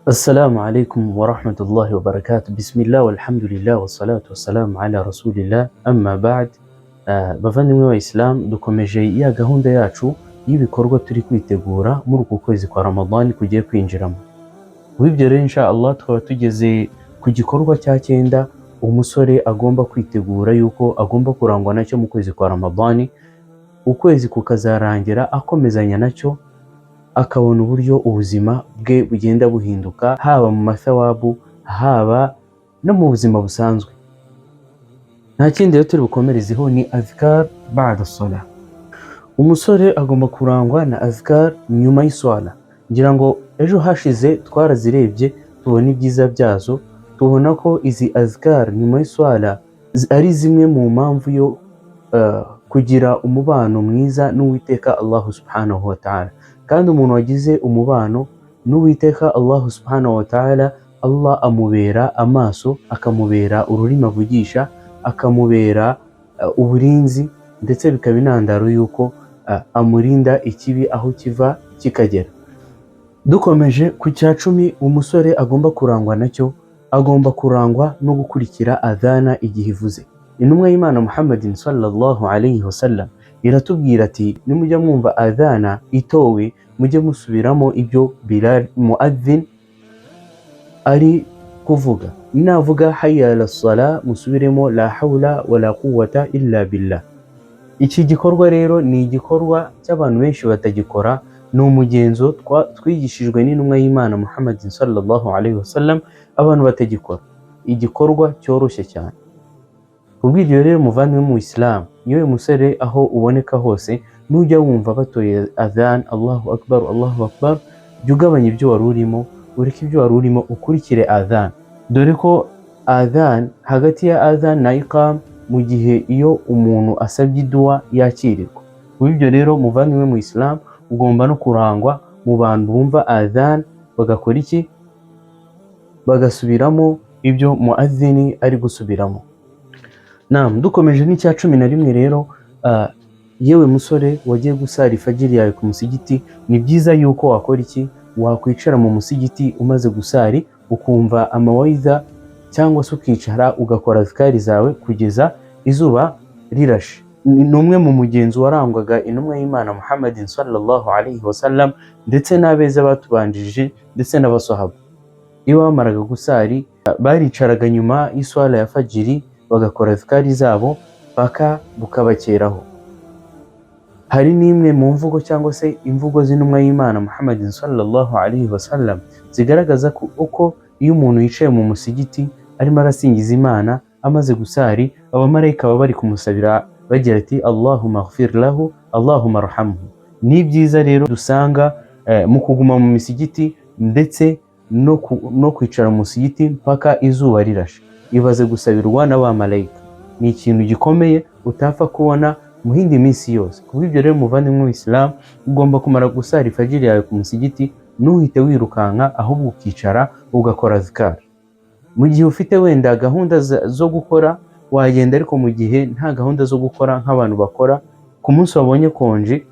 السلام عليكم ورحمة الله وبركاته. بسم الله والحمد لله والصلاة والسلام على رسول الله أما بعد. Bavandimwe wa Islam, dukomeje ya gahunda yacu y'ibikorwa turi kwitegura muri uku kwezi kwa Ramadan kugiye kwinjiramo. Wibyo rero insha Allah twaba tugeze ku gikorwa cya 9 umusore agomba kwitegura yuko agomba kurangwa nacyo mu kwezi kwa Ramadan, ukwezi kukazarangira akomezanya nacyo, akabona uburyo ubuzima bwe bugenda buhinduka, haba mu mathawabu haba no mu buzima busanzwe. Nta kindi rero turi bukomerezeho ni azkar ba'da salah. Umusore agomba kurangwa na azkar nyuma y'iswala. Ngira ngo ejo hashize twarazirebye tubona ibyiza byazo, tubona ko izi azkar nyuma y'iswala ari zimwe mu mpamvu yo kugira umubano mwiza n'Uwiteka Allah subhanahu wa ta'ala. Kandi umuntu wagize umubano n'Uwiteka Allah subhanahu wa ta'ala, Allah amubera amaso, akamubera ururimi avugisha, akamubera uburinzi, ndetse bikaba intandaro yuko amurinda ikibi aho kiva kikagera. Dukomeje ku cya 10 umusore agomba kurangwa nacyo, agomba kurangwa no gukurikira adhana igihe ivuze. Intumwa y'Imana Muhammadin sallallahu alayhi wasallam iratubwira ati, nimujya mwumva adhana itowe mujye musubiramo ibyo Bilal muadhin ari kuvuga. Navuga hayya ala sala musubiremo la hawla wala quwwata illa billah. Iki gikorwa rero ni igikorwa cy'abantu benshi batagikora, ni umugenzo twigishijwe n'intumwa y'Imana Muhammadin sallallahu alayhi wasallam, abantu batagikora. Igikorwa cyoroshye cyane. Ubwiryo rero muvandimwe mu Islam, yewe musore aho uboneka hose, nujya wumva batoye adhan Allahu akbar Allahu akbar, jya ugabanya ibyo wari urimo, ureke ibyo wari urimo ukurikire adhan. Dore ko adhan, hagati ya adhan na iqam, mu gihe iyo umuntu asabye dua yakirirwa. Ubwiryo rero muvandimwe mu Islam, ugomba no kurangwa mu bantu bumva adhan bagakora iki? Bagasubiramo ibyo muadhini ari gusubiramo. Naam, dukomeje n'icya 11 rero, yewe musore wagiye gusara ifajiri yawe ku musigiti, ni byiza yuko wakora iki? Wakwicara mu musigiti umaze gusari, ukumva amawaidha, cyangwa se ukicara ugakora azkari zawe kugeza izuba rirashe. Ni umwe mu mugenzo warangwaga intumwa y'Imana Muhammadin sallallahu alayhi wasallam, ndetse n'abeza batubanjije ndetse n'abasahaba. Iyo bamaraga gusari baricaraga nyuma y'iswala ya fajiri bagakora azkari zabo paka bukabakeraho. Hari n'imwe mu mvugo cyangwa se imvugo z'intumwa y'Imana Muhammadin sallallahu alayhi wasallam zigaragaza ko uko iyo umuntu yicaye mu musigiti arimo arasingiza Imana amaze gusari, abamarayika baba bari kumusabira bagira ati Allahumma ighfir lahu Allahumma arhamhu. Ni byiza rero dusanga mu kuguma mu misigiti ndetse no kwicara mu musigiti paka izuba rirashe. Ibaze gusabirwa n'abamarayika, ni ikintu gikomeye utapfa kubona mu hindi minsi yose. Kubw'ibyo rero muvandimwe mu Islam, ugomba kumara gusara ifajiri yawe ku musigiti, ntuhite wirukanka, ahubwo ukicara ugakora azkar. Mu gihe ufite wenda gahunda zo gukora wagenda, ariko mu gihe nta gahunda zo gukora nk'abantu bakora, ku munsi wabonye konje,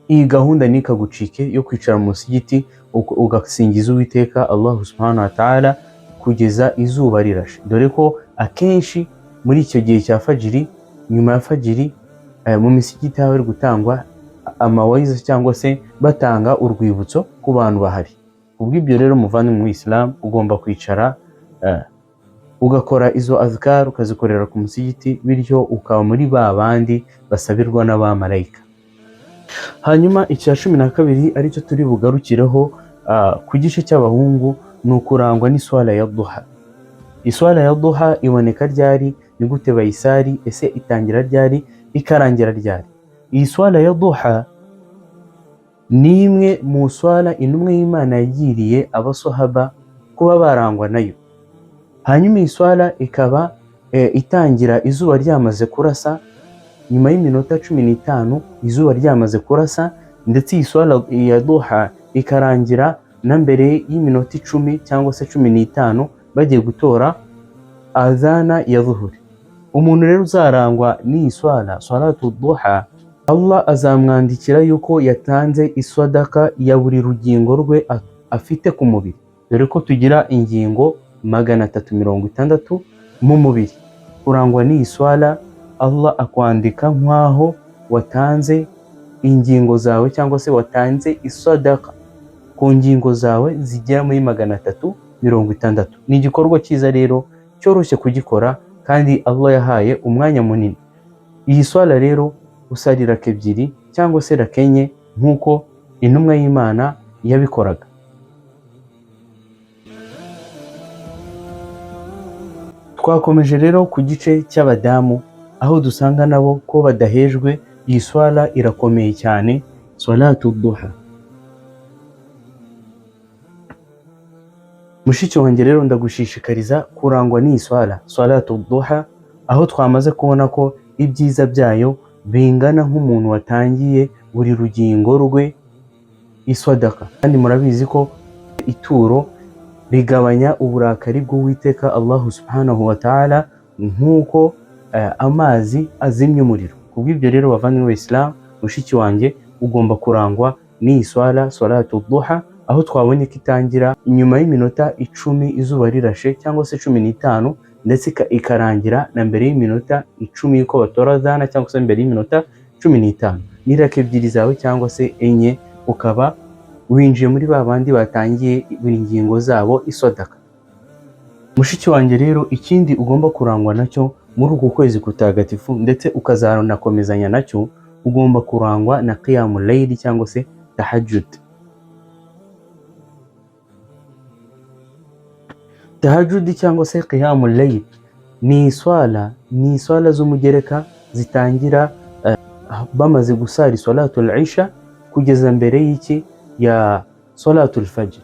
iyi gahunda nikagucike yo kwicara mu musigiti ugasingiza Uwiteka Allah subhanahu wa ta'ala kugeza izuba rirashe. Dore ko akenshi muri icyo gihe cya fajiri, nyuma ya fajiri, mu misigiti hari gutangwa amawayiza cyangwa se batanga urwibutso ku bantu bahari. Ubw'ibyo rero muvandimwe mu Islam, ugomba kwicara ugakora izo azkar ukazikorera ku musigiti, bityo ukaba muri ba bandi basabirwa n'abamarayika. Hanyuma icya 12 aricyo turi bugarukireho ku gice cy'abahungu, ni ukurangwa n'iswala ya duha. Iswala ya duha iboneka ryari? Ni gute bayisari? Ese itangira ryari ikarangira ryari? Iyi swala ya duha ni imwe mu swala intumwa y'Imana yagiriye abasahaba kuba barangwa nayo. Hanyuma iyi swala ikaba itangira izuba ryamaze kurasa, nyuma y'iminota 15 izuba ryamaze kurasa, ndetse iyi swala ya duha ikarangira na mbere y'iminota 10 cyangwa se 15 bagiye gutora adhana ya dhuhuri. Umuntu rero uzarangwa n'iyi swala, salatu duha, Allah azamwandikira yuko yatanze iswadaka ya buri rugingo rwe afite ku mubiri. dore ko tugira ingingo 360 mu mubiri. Kurangwa n'iyi swala, Allah akwandika nk'aho watanze ingingo zawe cyangwa se watanze isadaka ku ngingo zawe zigera muri 360. Ni igikorwa cyiza rero cyoroshye kugikora kandi Allah yahaye umwanya munini. Iyi swala rero usali raka ebyiri cyangwa se raka enye nk'uko intumwa y'Imana yabikoraga. Twakomeje rero ku gice cy'abadamu, aho dusanga nabo ko badahejwe. Iyi swala irakomeye cyane, salatu duha. Mushiki wanjye rero ndagushishikariza kurangwa n'iyi swala, salatu duha, aho twamaze kubona ko ibyiza byayo bingana nk'umuntu watangiye buri rugingo rwe isadaka. Kandi murabizi ko ituro rigabanya uburakari bw'Uwiteka Allah subhanahu wa ta'ala nk'uko amazi azimya umuriro. Kubw'ibyo rero bavandimwe b'Islam, mushiki wanjye ugomba kurangwa n'iyi swala, salatu duha, aho twabonye ko itangira inyuma y'iminota 10 izuba rirashe cyangwa se 15, ndetse ikarangira na mbere y'iminota 10 yuko batora adhana cyangwa se mbere y'iminota 15. Ni raka ebyiri zawe cyangwa se enye, ukaba winjiye muri babandi batangiye buri ngingo zabo isadaka. Mushiki wanjye rero ikindi ugomba kurangwa nacyo muri uku kwezi kutagatifu, ndetse ukazanakomezanya nacyo, ugomba kurangwa na qiyamul layl cyangwa se tahajjud. Tahajjud cyangwa se qiyamul layl ni swala z'umugereka zitangira bamaze gusara salatul isha kugeza mbere y'iki ya salatul fajr.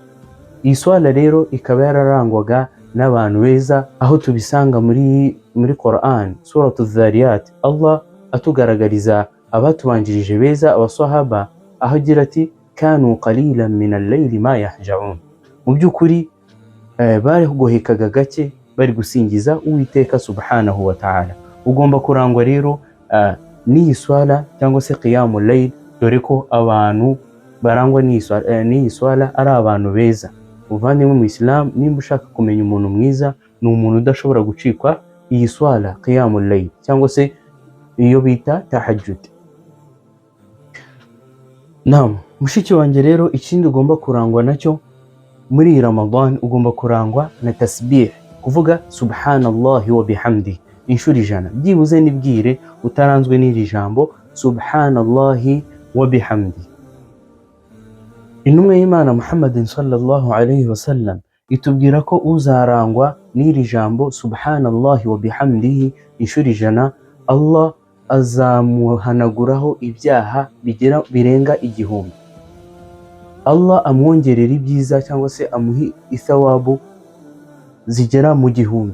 Iyi swala rero ikaba yararangwaga n'abantu beza, aho tubisanga muri Quran suratul Dhariyat, Allah atugaragariza abatubanjirije beza, abasahaba, aho agira ati kanu qalilan min al-layli ma yahja'un. Mu by'ukuri barigohekaga gake bari gusingiza Uwiteka subhanahu wa ta'ala. Ugomba kurangwa rero n'iyi swala cyangwa se qiyamul layl, dore ko abantu barangwa n'iyi swala ari abantu beza. Muvandimwe mu Islam, nimba ushaka kumenya umuntu mwiza, ni umuntu udashobora gucikwa iyi swala qiyamul layl cyangwa se iyo bita tahajjud. Naam, mushiki wanjye rero ikindi ugomba kurangwa nacyo muri Ramadan, ugomba kurangwa na tasbih, kuvuga subhanallahi wa bihamdi inshuro 100. Byibuze nibwire utaranzwe n'iri jambo subhanallahi wa bihamdi. Intumwa y'Imana Muhammadin sallallahu alayhi wa sallam itubwira ko uzarangwa n'iri jambo subhanallahi wa bihamdihi inshuro 100, Allah azamuhanaguraho ibyaha birenga 1000. Allah amwongerera ibyiza cyangwa se amuhi ithawabu zigera mu 1000.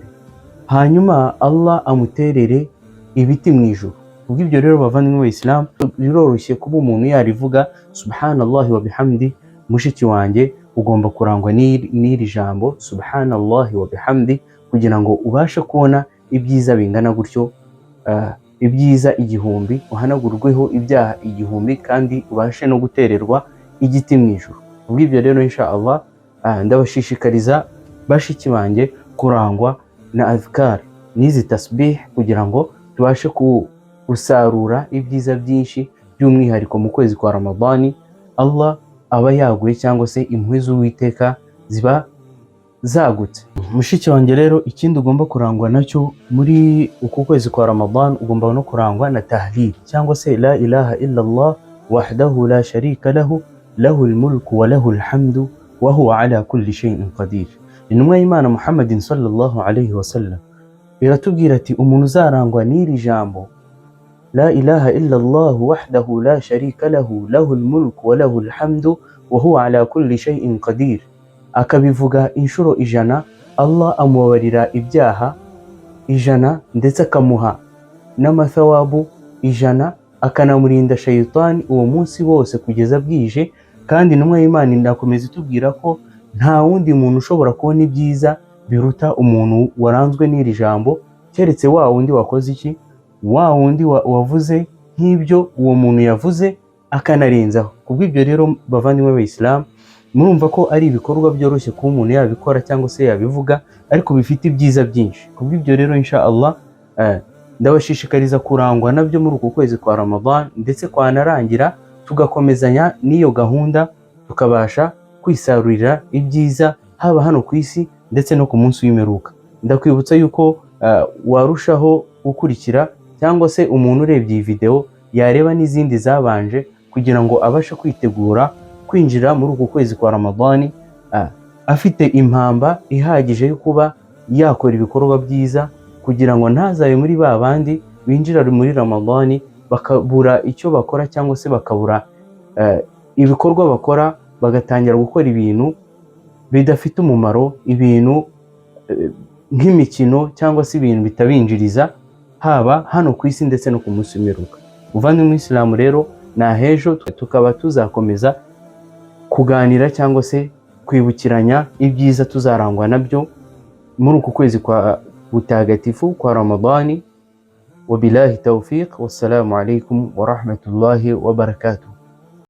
Hanyuma Allah amuterere ibiti mu ijuru. Kubw'ibyo rero bavandimwe b'Islam, biroroshye kuba umuntu yarivuga subhanallahi wa bihamdi. Mushiki wanjye ugomba kurangwa n'iri jambo subhanallahi wa bihamdi, kugira ngo ubashe kubona ibyiza bingana gutyo, ibyiza 1000, uhanagurweho ibyaha 1000, kandi ubashe no gutererwa igiti mu ijuru. Kubw'ibyo rero insha Allah ndabashishikariza bashiki banjye kurangwa na adhkar n'izi tasbih, kugira ngo tubashe gusarura ibyiza byinshi, by'umwihariko mu kwezi kwa Ramadani Allah aba yaguye cyangwa se impuhwe z'Uwiteka ziba zagutse. Mushiki wanjye rero ikindi ugomba kurangwa nacyo muri uku kwezi kwa Ramadan, ugomba no kurangwa na tahlil cyangwa se la ilaha illa Allah wahdahu la sharika lahu lahul mulku wa lahul hamdu wa huwa ala kulli shay'in qadir. Intumwa y'Imana Muhammadin sallallahu alayhi wa sallam iratubwira ati umuntu uzarangwa n'iri jambo la ilaha illa Allah wahdahu la sharika lahu lahul mulku wa lahul hamdu wa huwa ala kulli shay'in qadir, akabivuga inshuro 100, Allah amubabarira ibyaha 100 ndetse akamuha n'amathawabu 100, akanamurinda shayitani uwo munsi wose kugeza bwije. Kandi intumwa y'Imana inakomeza itubwira ko nta wundi muntu ushobora kubona ibyiza biruta umuntu waranzwe n'iri jambo, keretse wa wundi wakoze iki, wa wundi wavuze nk'ibyo uwo muntu yavuze akanarenzaho. Kubw'ibyo rero bavandimwe b'Islam, murumva ko ari ibikorwa byoroshye kuba umuntu yabikora cyangwa se yabivuga, ariko bifite ibyiza byinshi. Kubw'ibyo rero insha Allah ndabashishikariza kurangwa nabyo muri uku kwezi kwa Ramadan, ndetse kwanarangira tugakomezanya n'iyo gahunda, tukabasha kwisarurira ibyiza haba hano ku isi ndetse no ku munsi w'imperuka. Ndakwibutsa yuko warushaho gukurikira, cyangwa se umuntu urebye iyi video yareba n'izindi zabanje, kugira ngo abashe kwitegura kwinjira muri uku kwezi kwa Ramadan afite impamba ihagije yo kuba yakora ibikorwa byiza, kugira ngo ntazabe muri ba bandi binjira muri Ramadan bakabura icyo bakora, cyangwa se bakabura ibikorwa bakora, bagatangira gukora ibintu bidafite umumaro, ibintu nk'imikino cyangwa se ibintu bitabinjiriza, haba hano ku isi ndetse no ku munsi w'imperuka. Muvandimwe Isilamu rero, nahejo tukaba tuzakomeza kuganira cyangwa se kwibukiranya ibyiza tuzarangwa nabyo muri uku kwezi kwa butagatifu kwa Ramadani. Wabillahi tawfiq, wassalamu alaikum wa rahmatullahi wa barakatuh.